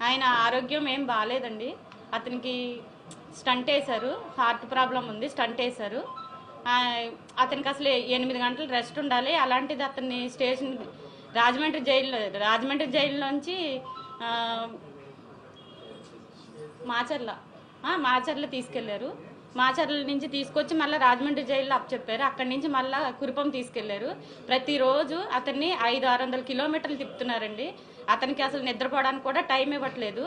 ఆయన ఆరోగ్యం ఏం బాగాలేదండి. అతనికి స్టంట్ వేశారు, హార్ట్ ప్రాబ్లం ఉంది, స్టంట్ వేశారు. అతనికి అసలు 8 గంటలు రెస్ట్ ఉండాలి. అలాంటిది అతన్ని స్టేషన్ రాజమండ్రి జైల్లోంచి మాచర్ల తీసుకెళ్లారు. మాచర్ల నుంచి తీసుకొచ్చి మళ్ళీ రాజమండ్రి జైల్లో అప్పచెప్పారు. అక్కడి నుంచి మళ్ళీ కురుపం తీసుకెళ్లారు. ప్రతిరోజు అతన్ని 500-600 కిలోమీటర్లు తిప్పుతున్నారండి. అతనికి అసలు నిద్రపోవడానికి కూడా టైం ఇవ్వట్లేదు.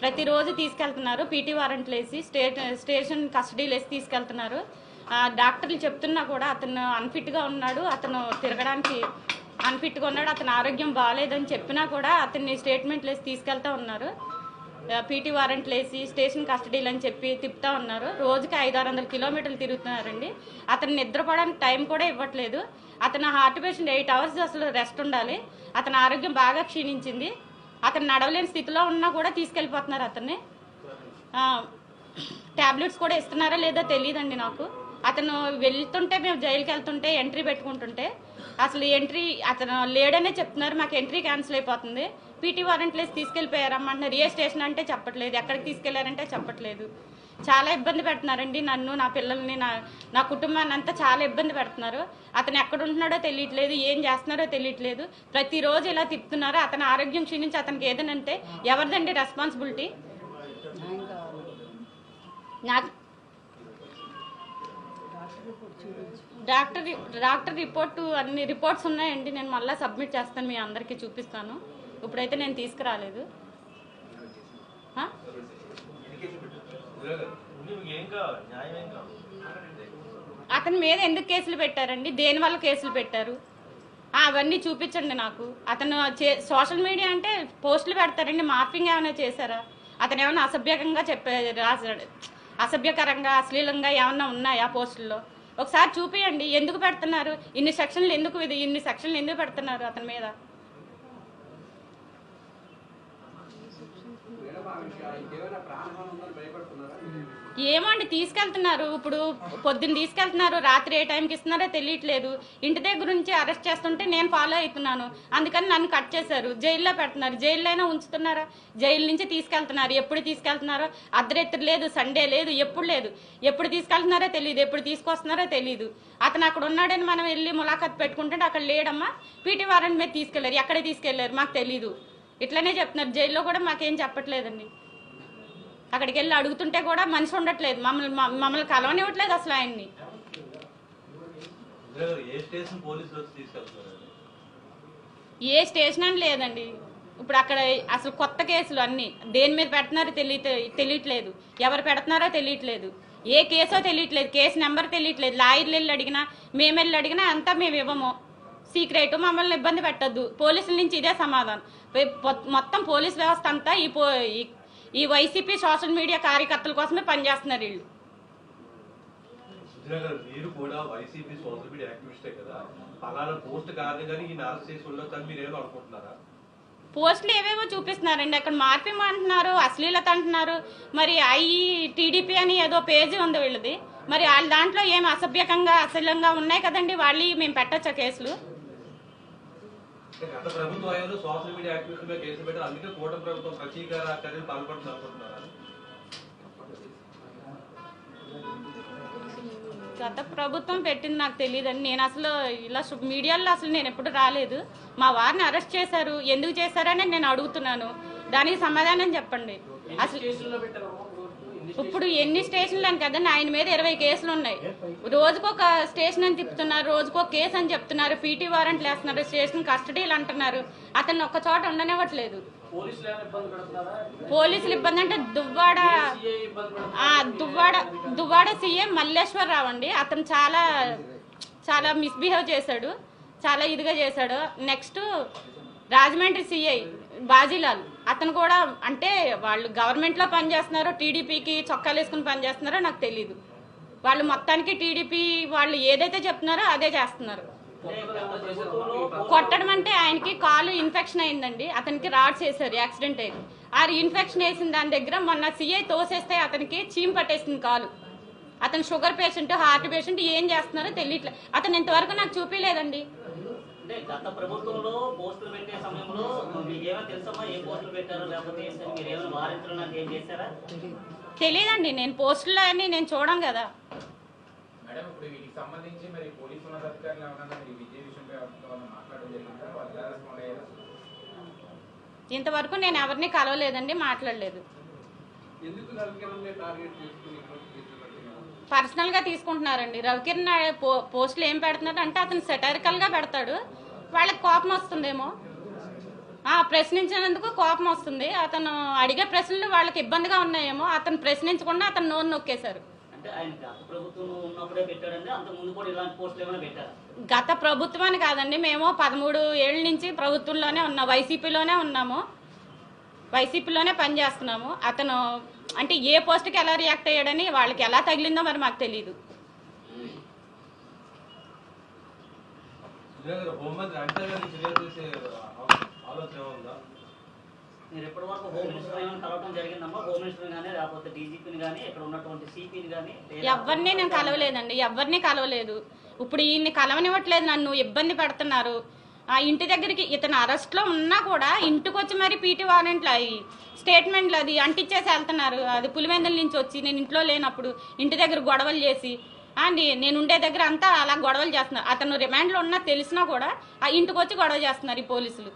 ప్రతిరోజు తీసుకెళ్తున్నారు, పీటీ వారెంట్లు వేసి స్టేషన్ కస్టడీలు వేసి తీసుకెళ్తున్నారు. డాక్టర్లు చెప్తున్నా కూడా అతను అన్ఫిట్గా ఉన్నాడు, అతను తిరగడానికి అన్ఫిట్గా ఉన్నాడు, అతని ఆరోగ్యం బాగాలేదని చెప్పినా కూడా అతన్ని స్టేట్మెంట్లు వేసి తీసుకెళ్తా ఉన్నారు. పీటీ వారెంట్లు వేసి స్టేషన్ కస్టడీలు అని చెప్పి తిప్పుతా ఉన్నారు. రోజుకి 500-600 కిలోమీటర్లు తిరుగుతున్నారండి. అతను నిద్రపోవడానికి టైం కూడా ఇవ్వట్లేదు. అతను హార్ట్ పేషెంట్, 8 అవర్స్ అసలు రెస్ట్ ఉండాలి. అతని ఆరోగ్యం బాగా క్షీణించింది. అతను నడవలేని స్థితిలో ఉన్నా కూడా తీసుకెళ్ళిపోతున్నారు. అతన్ని ట్యాబ్లెట్స్ కూడా ఇస్తున్నారా లేదో తెలియదండి నాకు. అతను వెళ్తుంటే, మేము జైలుకి వెళ్తుంటే ఎంట్రీ పెట్టుకుంటుంటే అసలు ఎంట్రీ అతను లేడనే చెప్తున్నారు. మాకు ఎంట్రీ క్యాన్సిల్ అయిపోతుంది. పీటీ వారెంట్లు వేసి తీసుకెళ్ళిపోయారమ్మంటున్నారు. ఏ స్టేషన్ అంటే చెప్పట్లేదు, ఎక్కడికి తీసుకెళ్లారంటే చెప్పట్లేదు. చాలా ఇబ్బంది పెడుతున్నారండి నన్ను, నా పిల్లల్ని, నా కుటుంబాన్ని అంతా చాలా ఇబ్బంది పెడుతున్నారు. అతను ఎక్కడ ఉంటున్నాడో తెలియట్లేదు, ఏం చేస్తున్నారో తెలియట్లేదు. ప్రతిరోజు ఇలా తిప్పుతున్నారు. అతని ఆరోగ్యం క్షీణించి అతనికి ఏదనంటే ఎవరిదండి రెస్పాన్సిబిలిటీ? నాకు డాక్టర్ రిపోర్టు అన్ని రిపోర్ట్స్ ఉన్నాయండి. నేను మళ్ళీ సబ్మిట్ చేస్తాను, మీ అందరికీ చూపిస్తాను. ఇప్పుడైతే నేను తీసుకురాలేదు. అతని మీద ఎందుకు కేసులు పెట్టారండి, దేనివల్ల కేసులు పెట్టారు అవన్నీ చూపించండి నాకు. అతను సోషల్ మీడియా అంటే పోస్టులు పెడతారండి. మార్పింగ్ ఏమైనా చేశారా? అతను ఏమైనా అసభ్యకంగా రాశాడు, అసభ్యకరంగా అశ్లీలంగా ఏమన్నా ఉన్నాయా పోస్టుల్లో? ఒకసారి చూపియండి. ఎందుకు పెడుతున్నారు ఇన్ని సెక్షన్లు ఎందుకు పెడుతున్నారు అతని మీద? ఏమో అండి, తీసుకెళ్తున్నారు. ఇప్పుడు పొద్దున్న తీసుకెళ్తున్నారు, రాత్రి ఏ టైంకి ఇస్తున్నారో తెలియట్లేదు. ఇంటి దగ్గర నుంచి అరెస్ట్ చేస్తుంటే నేను ఫాలో అవుతున్నాను, అందుకని నన్ను కట్ చేశారు. జైల్లో పెడుతున్నారు. జైల్లో అయినా ఉంచుతున్నారా? జైలు నుంచి తీసుకెళ్తున్నారు. ఎప్పుడు తీసుకెళ్తున్నారో అర్ధరాత్రి లేదు, సండే లేదు, ఎప్పుడు లేదు. ఎప్పుడు తీసుకెళ్తున్నారో తెలియదు, ఎప్పుడు తీసుకొస్తున్నారో తెలియదు. అతను అక్కడ ఉన్నాడని మనం వెళ్ళి ములాఖాత్ పెట్టుకుంటే అక్కడ లేడమ్మా, పీటీ వారెంట్ మీద తీసుకెళ్లారు. ఎక్కడ తీసుకెళ్లారు మాకు తెలీదు, ఇట్లనే చెప్తున్నారు. జైల్లో కూడా మాకేం చెప్పట్లేదండి. అక్కడికి వెళ్ళి అడుగుతుంటే కూడా మనిషి ఉండట్లేదు, మమ్మల్ని కలవనివ్వట్లేదు అసలు ఆయన్ని. ఏ స్టేషన్ అని లేదండి. ఇప్పుడు అక్కడ అసలు కొత్త కేసులు అన్నీ దేని మీద పెడుతున్నారో తెలియట్లేదు, ఎవరు పెడుతున్నారో తెలియట్లేదు, ఏ కేసో తెలియట్లేదు, కేసు నెంబర్ తెలియట్లేదు. లాయర్లు వెళ్ళి అడిగినా, మేము వెళ్ళి అడిగినా అంతా మేము ఇవ్వము, సీక్రెట్, మమ్మల్ని ఇబ్బంది పెట్టద్దు. పోలీసుల నుంచి ఇదే సమాధానం. మొత్తం పోలీస్ వ్యవస్థ అంతా ఈ వైసీపీ సోషల్ మీడియా కార్యకర్తల కోసమే పనిచేస్తున్నారు వీళ్ళు. పోస్టులు ఏవేవో చూపిస్తున్నారండి. అక్కడ మార్పింగ్ అంటున్నారు, అశ్లీలత అంటున్నారు. మరి టీడీపీ అని ఏదో పేజీ ఉంది వీళ్ళది. మరి వాళ్ళ దాంట్లో ఏమి అసభ్యకంగా అశ్లీలంగా ఉన్నాయి కదండి, వాళ్ళు మేము పెట్టచ్చా కేసులు? గత ప్రభుత్వ హయాంలో సోషల్ మీడియా యాక్టివిస్ట్ మీద కేసులు పెట్టారు, అందుకే కూటమి ప్రభుత్వం ప్రతీకార చర్యలు పాల్పడుతుంది అనుకుంటున్నారా? గత ప్రభుత్వం పెట్టింది నాకు తెలియదండి. నేను అసలు ఇలా మీడియాలో అసలు నేను ఎప్పుడు రాలేదు. మా వారిని అరెస్ట్ చేశారు, ఎందుకు చేశారని నేను అడుగుతున్నాను. దానికి సమాధానం చెప్పండి. అసలు ఇప్పుడు ఎన్ని స్టేషన్లు అని కదండి, ఆయన మీద 20 కేసులు ఉన్నాయి. రోజుకొక స్టేషన్ అని తిప్పుతున్నారు, రోజుకో కేసు అని చెప్తున్నారు, పీటీ వారెంట్లు వేస్తున్నారు, స్టేషన్ కస్టడీలు అంటున్నారు. అతన్ని ఒక్క చోట ఉండనివ్వట్లేదు. పోలీసులు ఇబ్బంది అంటే దువ్వాడ సీఎం మల్లేశ్వరరావు అండి. అతను చాలా మిస్బిహేవ్ చేశాడు, చాలా ఇదిగా చేశాడు. నెక్స్ట్ రాజమండ్రి సిఐ బాజీలాల్, అతను కూడా అంటే వాళ్ళు గవర్నమెంట్లో పనిచేస్తున్నారో టీడీపీకి చొక్కాలు వేసుకుని పనిచేస్తున్నారో నాకు తెలీదు. వాళ్ళు మొత్తానికి టీడీపీ వాళ్ళు ఏదైతే చెప్తున్నారో అదే చేస్తున్నారు. కొట్టడం అంటే ఆయనకి కాలు ఇన్ఫెక్షన్ అయిందండి, అతనికి రాడ్స్ వేసారు, యాక్సిడెంట్ అయింది. ఆ ఇన్ఫెక్షన్ వేసిన దాని దగ్గర మొన్న సిఐ తోసేస్తే అతనికి చీమ్ పట్టేసింది కాలు. అతను షుగర్ పేషెంట్, హార్ట్ పేషెంట్, ఏం చేస్తున్నారో తెలియట్లేదు. అతను ఇంతవరకు నాకు చూపించలేదండి. అంటే గత ప్రభుత్వంలో పోస్టులు పెట్టే సమయంలో మీకు ఏమైనా తెలుసమ్మా ఏ పోస్టులు పెట్టారో లేకపోతే ఏంటని మీరు ఏమైనా వారించడం నాకు ఏం చేశారా? తెలియదండి, నేను పోస్టులో అని నేను చూడం కదా మేడం. ఇప్పుడు వీటికి సంబంధించి మరి పోలీసు ఉన్నతాధికారులు ఏమన్నా ఈ విద్య విషయంపై మాట్లాడడం జరిగిందా? వాళ్ళు ఎలా రెస్పాండ్ అయ్యారు? ఇంతవరకు నేను ఎవరిని కలవలేదండి, మాట్లాడలేదు. ఎందుకు రవికిరణ్ టార్గెట్ చేసుకుని పర్సనల్ గా తీసుకుంటున్నారండి. రవికిరణ్ పోస్టులు ఏం పెడుతున్నాడు అంటే అతను సెటరికల్ గా పెడతాడు, వాళ్ళకి కోపం వస్తుందేమో, ప్రశ్నించినందుకు కోపం వస్తుంది. అతను అడిగే ప్రశ్నలు వాళ్ళకి ఇబ్బందిగా ఉన్నాయేమో, అతను ప్రశ్నించకుండా అతను నోరు నొక్కేశారు. అంటే ఆయన గత ప్రభుత్వం ఉన్నప్పుడే పెట్టాడండి, అంత ముందు కూడా ఇలాంటి పోస్టులు ఏమైనా పెట్టారు? గత ప్రభుత్వం అని కాదండి, మేము 13 ఏళ్ళ నుంచి ప్రభుత్వంలోనే ఉన్నాం, వైసీపీలోనే ఉన్నాము, వైసీపీలోనే పనిచేస్తున్నాము. అతను అంటే ఏ పోస్ట్కి ఎలా రియాక్ట్ అయ్యాడని వాళ్ళకి ఎలా తగిలిందో మరి మాకు తెలియదు. మీరు ఎప్పటి వరకు హోమ్ మినిస్టర్ ఏమైనా కలవడం జరిగిందమ్మా? హోమ్ మినిస్టర్ కానీ లేకపోతే డీజీపీని కానీ ఇక్కడ ఉన్నటువంటి సిపిని కానీ? ఎవరిని నేను కలవలేదండి, ఎవరిని కలవలేదు. ఇప్పుడు ఈయన్ని కలవనివ్వట్లేదు, నన్ను ఇబ్బంది పెడుతున్నారు. ఇంటి దగ్గరికి ఇతను అరెస్ట్లో ఉన్నా కూడా ఇంటికి వచ్చి మరి పీటీ వారెంట్లు అవి స్టేట్మెంట్లు అది అంటించేసి వెళ్తున్నారు. అది పులివెందుల నుంచి వచ్చి నేను ఇంట్లో లేనప్పుడు ఇంటి దగ్గర గొడవలు చేసి నేను ఉండే దగ్గర అంతా అలా గొడవలు చేస్తున్నారు. అతను రిమాండ్లో ఉన్నా తెలిసినా కూడా ఆ ఇంటికి వచ్చి గొడవ చేస్తున్నారు ఈ పోలీసులు.